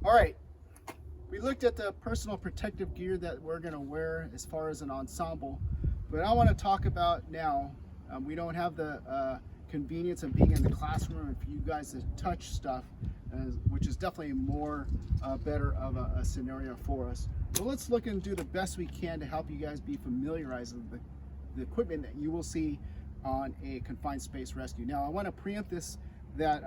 All right, we looked at the personal protective gear that we're gonna wear as far as an ensemble, but I wanna talk about now, we don't have the convenience of being in the classroom and for you guys to touch stuff, which is definitely more better of a scenario for us. So let's look and do the best we can to help you guys be familiarized with the equipment that you will see on a confined space rescue. Now I wanna preempt this that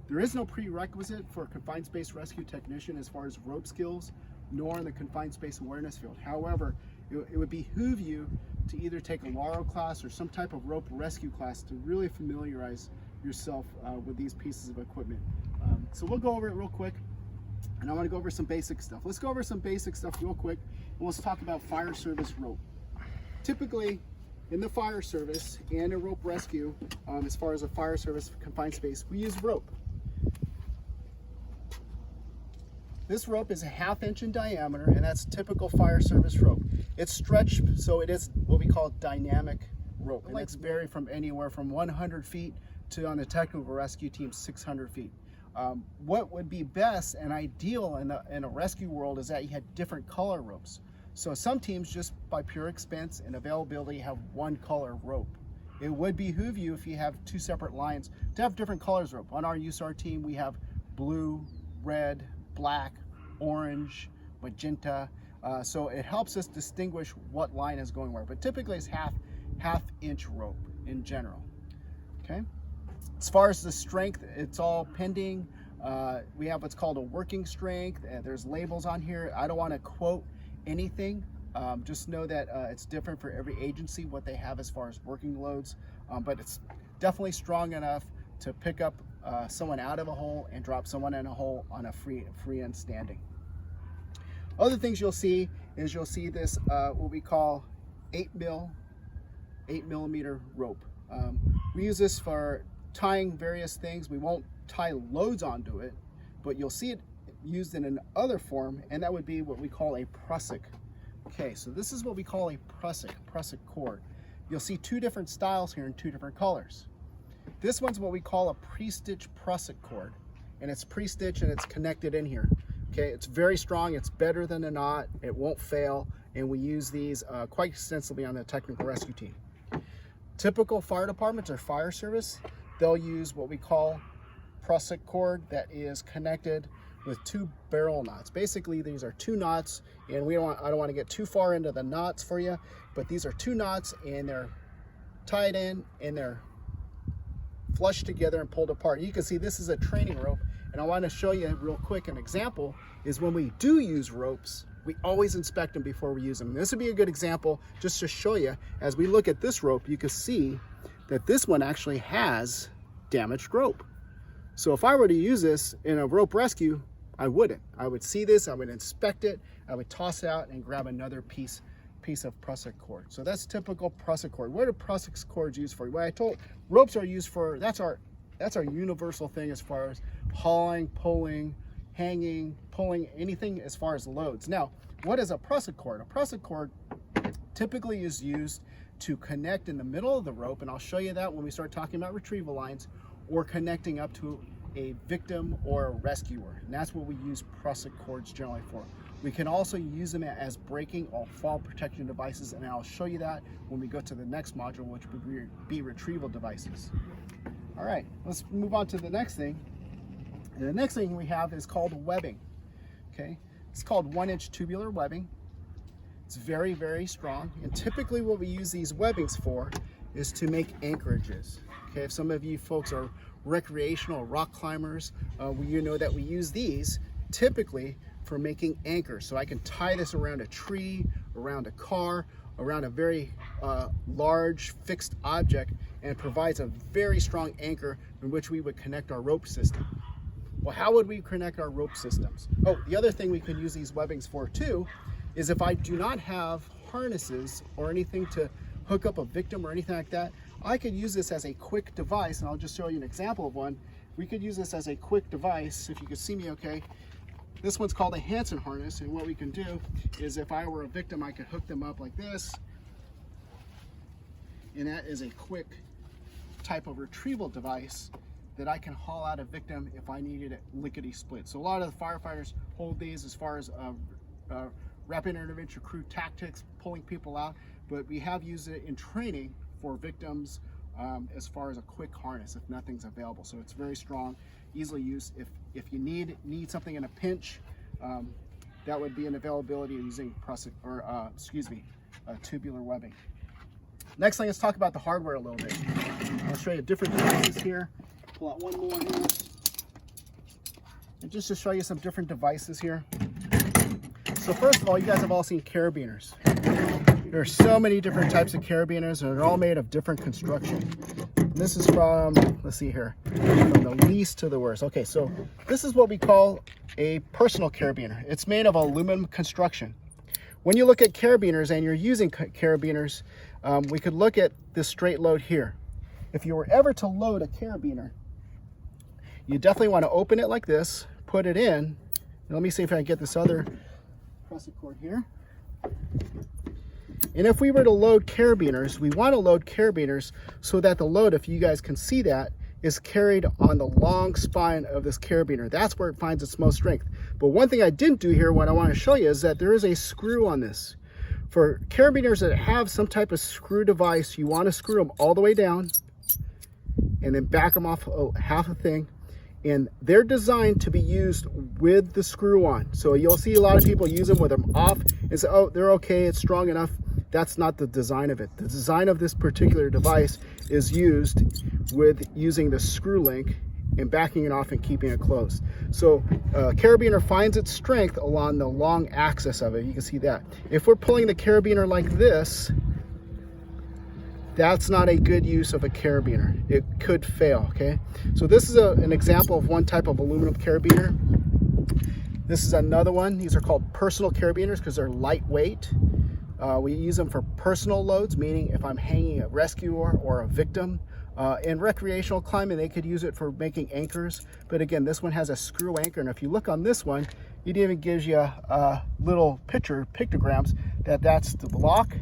there is no prerequisite for a confined space rescue technician as far as rope skills, nor in the confined space awareness field. However, it would behoove you to either take a LARO class or some type of rope rescue class to really familiarize yourself with these pieces of equipment. So we'll go over it real quick, and I want to go over some basic stuff. Let's go over some basic stuff real quick, and let's talk about fire service rope. Typically, in the fire service and in rope rescue, as far as a fire service confined space, we use rope. This rope is a 1/2 inch in diameter, and that's typical fire service rope. It's stretched, so it is what we call dynamic rope. And it's vary from anywhere from 100 feet to, on the technical rescue team, 600 feet. What would be best and ideal in a rescue world is that you had different color ropes. So some teams, just by pure expense and availability, have one color rope. It would behoove you, if you have two separate lines, to have different colors rope. On our USAR team, we have blue, red, black, orange, magenta. So it helps us distinguish what line is going where. But typically it's half inch rope in general. Okay. As far as the strength, it's all pending. We have what's called a working strength. There's labels on here. I don't want to quote anything. Just know that it's different for every agency what they have as far as working loads. But it's definitely strong enough to pick up someone out of a hole and drop someone in a hole on a free end standing. Other things you'll see is this what we call 8 millimeter rope. We use this for tying various things. We won't tie loads onto it, but you'll see it used in another form, and that would be what we call a prusik. Okay, so this is what we call a prusik cord. You'll see two different styles here in two different colors. This one's what we call a pre-stitch prusik cord, and it's pre-stitched and it's connected in here. Okay, it's very strong, it's better than a knot, it won't fail, and we use these quite extensively on the technical rescue team. Typical fire departments or fire service, they'll use what we call prusik cord that is connected with two barrel knots. Basically, these are two knots, and I don't want to get too far into the knots for you, but these are two knots, and they're tied in, and they're flushed together and pulled apart. You can see this is a training rope, and I want to show you real quick an example is when we do use ropes, we always inspect them before we use them. This would be a good example just to show you. As we look at this rope, you can see that this one actually has damaged rope. So if I were to use this in a rope rescue, I wouldn't. I would see this, I would inspect it, I would toss it out and grab another piece of prusik cord. So that's typical prusik cord. What are prusik cords used for? Well, I told ropes are used for, that's our universal thing as far as hauling, pulling, hanging, pulling, anything as far as loads. Now, what is a prusik cord? A prusik cord typically is used to connect in the middle of the rope, and I'll show you that when we start talking about retrieval lines, or connecting up to a victim or a rescuer. And that's what we use prusik cords generally for. We can also use them as braking or fall protection devices, and I'll show you that when we go to the next module, which would be retrieval devices. All right, let's move on to the next thing. And the next thing we have is called webbing. Okay, it's called 1-inch tubular webbing. It's very, very strong, and typically what we use these webbings for is to make anchorages. Okay, if some of you folks are recreational rock climbers, you know that we use these typically for making anchors. So I can tie this around a tree, around a car, around a very large fixed object, and it provides a very strong anchor in which we would connect our rope system. Well, how would we connect our rope systems? Oh, the other thing we could use these webbings for too is if I do not have harnesses or anything to hook up a victim or anything like that, I could use this as a quick device, and I'll just show you an example of one. We could use this as a quick device, if you could see me okay. This one's called a Hansen harness, and what we can do is if I were a victim, I could hook them up like this, and that is a quick type of retrieval device that I can haul out a victim if I needed it lickety split. So a lot of the firefighters hold these as far as rapid intervention crew tactics, pulling people out, but we have used it in training for victims as far as a quick harness if nothing's available. So it's very strong, easily used. If you need something in a pinch, that would be an availability using tubular webbing. Next thing, let's talk about the hardware a little bit. I'll show you different devices here. Pull out one more here. And just to show you some different devices here. So first of all, you guys have all seen carabiners. There are so many different types of carabiners, and they're all made of different construction. This is from, let's see here, from the least to the worst. Okay, so this is what we call a personal carabiner. It's made of aluminum construction. When you look at carabiners and you're using carabiners, we could look at this straight load here. If you were ever to load a carabiner, you definitely want to open it like this, put it in, and let me see if I can get this other pressure cord here. And if we were to load carabiners, we want to load carabiners so that the load, if you guys can see that, is carried on the long spine of this carabiner. That's where it finds its most strength. But one thing I didn't do here, what I want to show you, is that there is a screw on this. For carabiners that have some type of screw device, you want to screw them all the way down and then back them off half a thing. And they're designed to be used with the screw on. So you'll see a lot of people use them with them off and say, oh, they're okay, it's strong enough. That's not the design of it. The design of this particular device is used with using the screw link and backing it off and keeping it closed. So carabiner finds its strength along the long axis of it. You can see that. If we're pulling the carabiner like this, that's not a good use of a carabiner. It could fail, okay? So this is an example of one type of aluminum carabiner. This is another one. These are called personal carabiners because they're lightweight. We use them for personal loads, meaning if I'm hanging a rescuer or a victim. In recreational climbing, they could use it for making anchors. But again, this one has a screw anchor. And if you look on this one, it even gives you a little pictograms that that's the lock.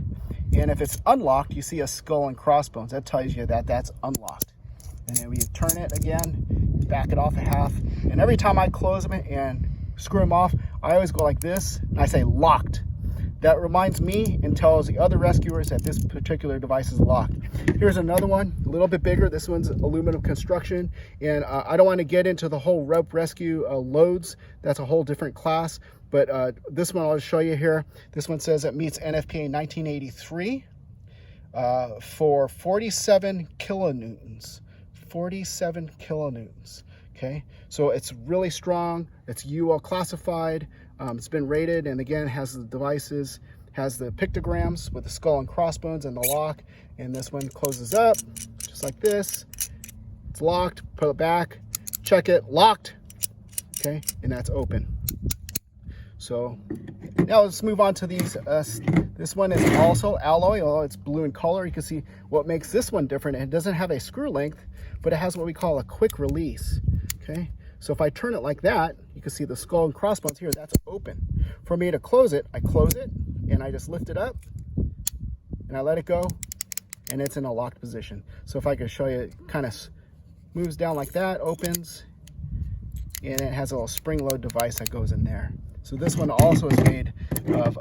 And if it's unlocked, you see a skull and crossbones. That tells you that that's unlocked. And then we turn it again, back it off a half. And every time I close them and screw them off, I always go like this, and I say locked. That reminds me and tells the other rescuers that this particular device is locked. Here's another one, a little bit bigger. This one's aluminum construction. And I don't want to get into the whole rope rescue loads. That's a whole different class. But this one I'll show you here. This one says it meets NFPA 1983 for 47 kilonewtons. 47 kilonewtons. Okay, so it's really strong. It's UL classified. It's been rated, and again, has the devices, has the pictograms with the skull and crossbones and the lock. And this one closes up just like this. It's locked. Put it back. Check it. Locked. Okay, and that's open. So now let's move on to these. This one is also alloy, although it's blue in color. You can see what makes this one different. It doesn't have a screw length, but it has what we call a quick release. Okay, so if I turn it like that, you can see the skull and crossbones here, that's open. For me to close it, I close it and I just lift it up and I let it go and it's in a locked position. So if I could show you, it kind of moves down like that, opens, and it has a little spring load device that goes in there. So this one also is made of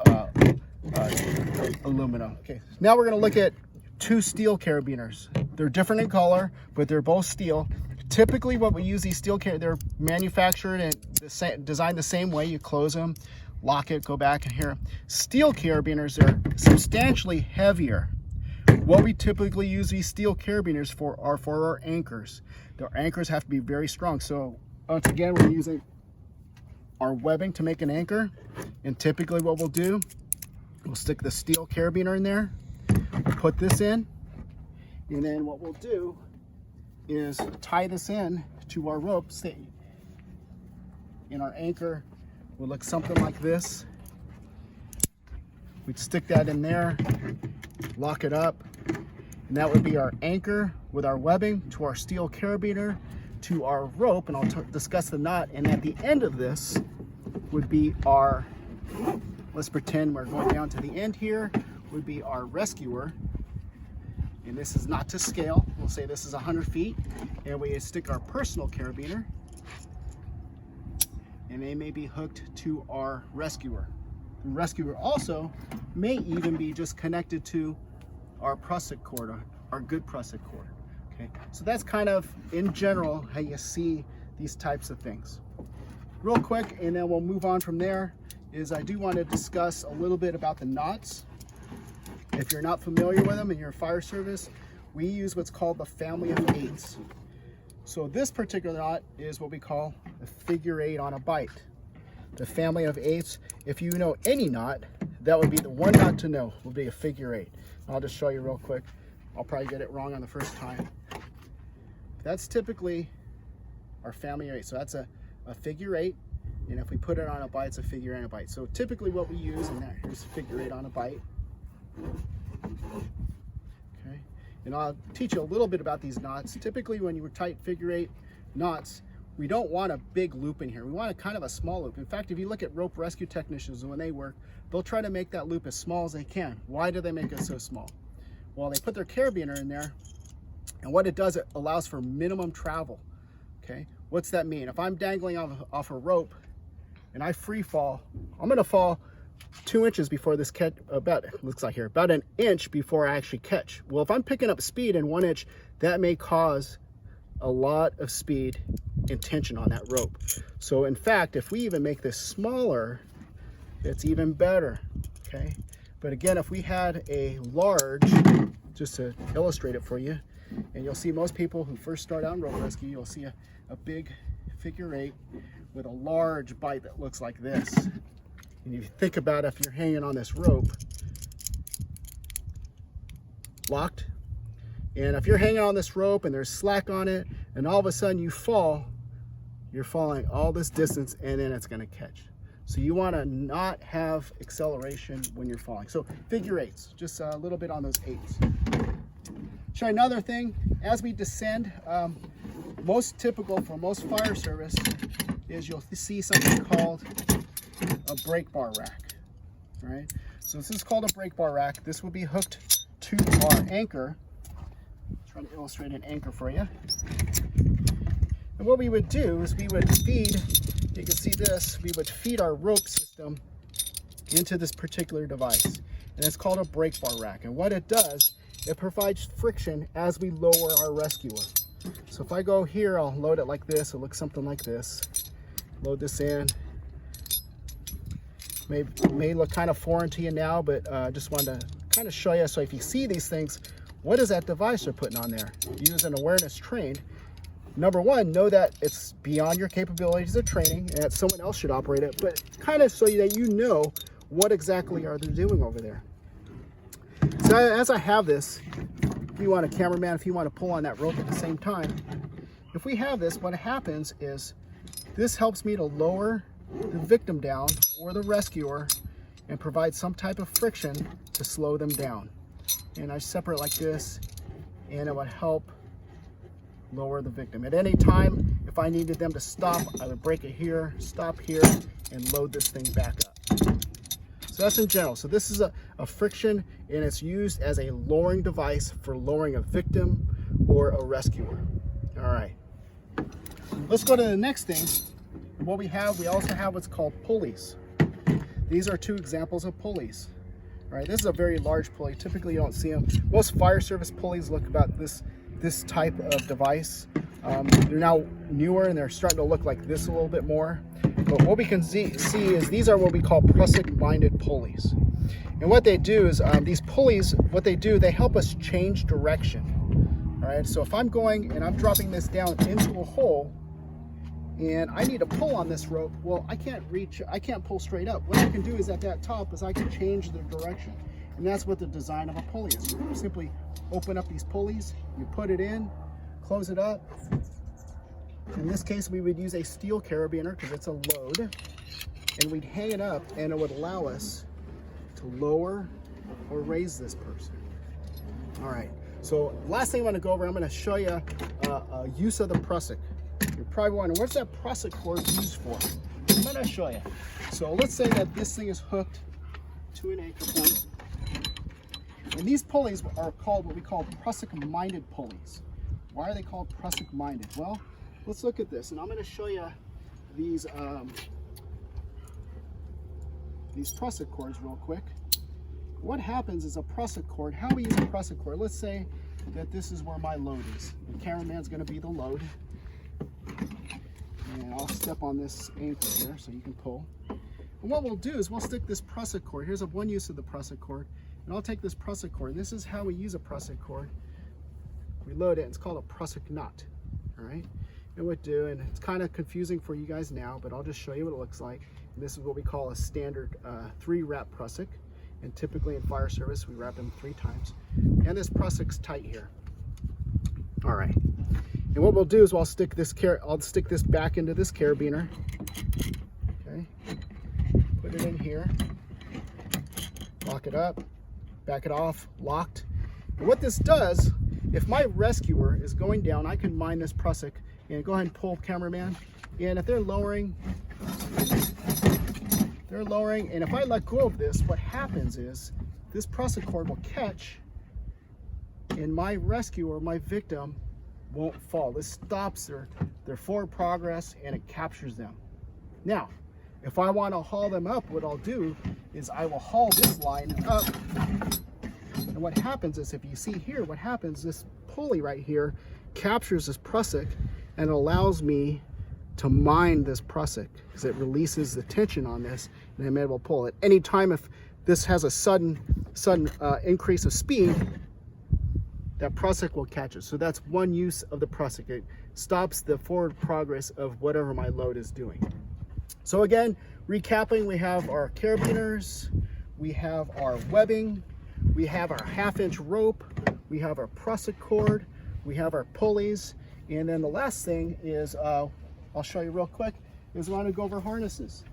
aluminum. Okay, now we're gonna look at two steel carabiners. They're different in color, but they're both steel. Typically what we use these steel they're manufactured and designed the same way. You close them, lock it, go back and here. Steel carabiners are substantially heavier. What we typically use these steel carabiners for are for our anchors. Their anchors have to be very strong. So once again, we're using our webbing to make an anchor. And typically what we'll do, we'll stick the steel carabiner in there, we'll put this in, and then what we'll do is tie this in to our rope. And our anchor will look something like this. We'd stick that in there, lock it up, and that would be our anchor with our webbing to our steel carabiner to our rope, and I'll discuss the knot. And at the end of this would be our, let's pretend we're going down to the end here, would be our rescuer. And this is not to scale. we'll say this is 100 feet, and we stick our personal carabiner, and they may be hooked to our rescuer. The rescuer also may even be just connected to our prusik cord, our good prusik cord. Okay, so that's kind of in general how you see these types of things. Real quick, and then we'll move on from there, is I do want to discuss a little bit about the knots. If you're not familiar with them and you're a fire service, we use what's called the family of 8s. So this particular knot is what we call a figure 8 on a bite. The family of 8s, if you know any knot, that would be the one knot to know, would be a figure 8. I'll just show you real quick. I'll probably get it wrong on the first time. That's typically our family of 8. So that's a figure 8, and if we put it on a bite, it's a figure 8 on a bite. So typically what we use, and here's a figure 8 on a bite. Okay, and I'll teach you a little bit about these knots. Typically when you tight figure 8 knots, we don't want a big loop in here. We want a kind of a small loop. In fact, if you look at rope rescue technicians, when they work, they'll try to make that loop as small as they can. Why do they make it so small? Well, they put their carabiner in there, and what it does, it allows for minimum travel. Okay, what's that mean? If I'm dangling off a rope and I free fall, I'm gonna fall 2 inches before this catch, about, it looks like here, about an inch before I actually catch. Well, if I'm picking up speed in 1 inch, that may cause a lot of speed and tension on that rope. So in fact, if we even make this smaller, it's even better, okay? But again, if we had a large, just to illustrate it for you, and you'll see most people who first start out in rope rescue, you'll see a big figure 8 with a large bite that looks like this. And you think about if you're hanging on this rope, locked, and if you're hanging on this rope and there's slack on it, and all of a sudden you fall, you're falling all this distance, and then it's gonna catch. So you wanna not have acceleration when you're falling. So figure 8s, just a little bit on those 8s. Show you another thing, as we descend, most typical for most fire service is you'll see something called a brake bar rack, right? So this is called a brake bar rack. This will be hooked to our anchor. Trying to illustrate an anchor for you. And what we would do is we would feed, you can see this, we would feed our rope system into this particular device. And it's called a brake bar rack. And what it does, it provides friction as we lower our rescuer. So if I go here, I'll load it like this. It looks something like this. Load this in. May look kind of foreign to you now, but just wanted to kind of show you. So if you see these things, what is that device they're putting on there? Use an awareness trained. Number one, know that it's beyond your capabilities of training and that someone else should operate it, but kind of so that you know what exactly are they doing over there. So as I have this, if you want a cameraman, if you want to pull on that rope at the same time, if we have this, what happens is this helps me to lower the victim down or the rescuer and provide some type of friction to slow them down. And I separate like this, and it would help lower the victim. At any time, if I needed them to stop, I would break it here, stop here, and load this thing back up. So that's in general. So this is a friction, and it's used as a lowering device for lowering a victim or a rescuer. All right. Let's go to the next thing. What we also have what's called pulleys. These are 2 examples of pulleys. All right, this is a very large pulley. Typically you don't see them. Most fire service pulleys look about this type of device. They're now newer and they're starting to look like this a little bit more. But what we can see is these are what we call prusik-minded pulleys. And what they do is these pulleys, what they do, they help us change direction. All right, so if I'm going and I'm dropping this down into a hole and I need to pull on this rope, well, I can't pull straight up. What I can do is at that top is I can change the direction. And that's what the design of a pulley is. You simply open up these pulleys, you put it in, close it up. In this case, we would use a steel carabiner because it's a load, and we'd hang it up and it would allow us to lower or raise this person. All right, so last thing I'm gonna go over, I'm gonna show you a use of the prusik. You're probably wondering, what's that prusik cord used for? I'm gonna show you. So let's say that this thing is hooked to an anchor point. And these pulleys are called what we call prusik-minded pulleys. Why are they called prusik minded? Well, let's look at this, and I'm going to show you these prusik cords real quick. What happens is a prusik cord, how we use a prusik cord, let's say that this is where my load is. The cameraman's going to be the load. And I'll step on this anchor here so you can pull. And what we'll do is we'll stick this prusik cord. Here's one use of the prusik cord. And I'll take this prusik cord. And this is how we use a prusik cord. We load it, and it's called a prusik knot. All right? And what do, and it's kind of confusing for you guys now, but I'll just show you what it looks like. And this is what we call a standard 3-wrap prusik. And typically in fire service, we wrap them 3 times. And this prusik's tight here. All right. And what we'll do is I'll stick this back into this carabiner. Okay. Put it in here. Lock it up. Back it off. Locked. And what this does, if my rescuer is going down, I can mine this prusik. And go ahead and pull, cameraman. And if they're lowering, and if I let go of this, what happens is this prusik cord will catch, and my rescuer, my victim, won't fall. This stops their forward progress, and it captures them. Now, if I want to haul them up, what I'll do is I will haul this line up. And what happens is, if you see here, what happens, this pulley right here captures this prusik and it allows me to mine this prusik because it releases the tension on this, and I'm able to pull it. Anytime if this has a sudden increase of speed, that prusik will catch it. So that's one use of the prusik. It stops the forward progress of whatever my load is doing. So again, recapping, we have our carabiners, we have our webbing, we have our 1/2-inch rope, we have our prusik cord, we have our pulleys, and then the last thing is, I'll show you real quick, is we want to go over harnesses.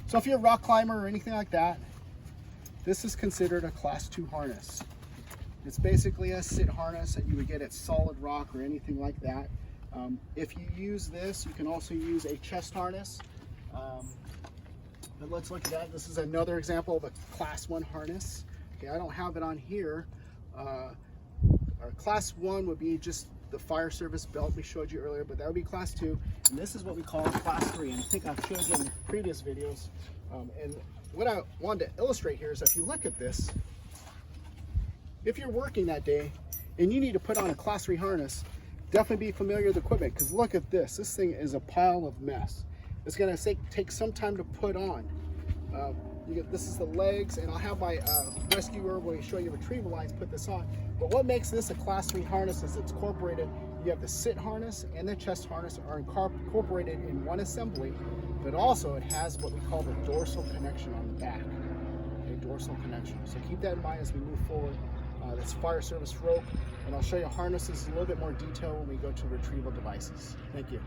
So if you're a rock climber or anything like that, this is considered a Class 2 harness. It's basically a sit harness that you would get at Solid Rock or anything like that. If you use this, you can also use a chest harness. But let's look at that. This is another example of a Class 1 harness. Okay, I don't have it on here. Our Class 1 would be just the fire service belt we showed you earlier, but that would be Class 2. And this is what we call Class 3. And I think I've showed you in previous videos. And what I wanted to illustrate here is if you look at this, if you're working that day and you need to put on a Class 3 harness, definitely be familiar with the equipment, because look at this. This thing is a pile of mess. It's going to take some time to put on. This is the legs, and I'll have my rescuer, when we show you retrieval lines, put this on. But what makes this a Class 3 harness is it's incorporated. You have the sit harness and the chest harness are incorporated in one assembly, but also it has what we call the dorsal connection on the back. A dorsal connection. So keep that in mind as we move forward. That's fire service rope, and I'll show you harnesses in a little bit more detail when we go to retrieval devices. Thank you.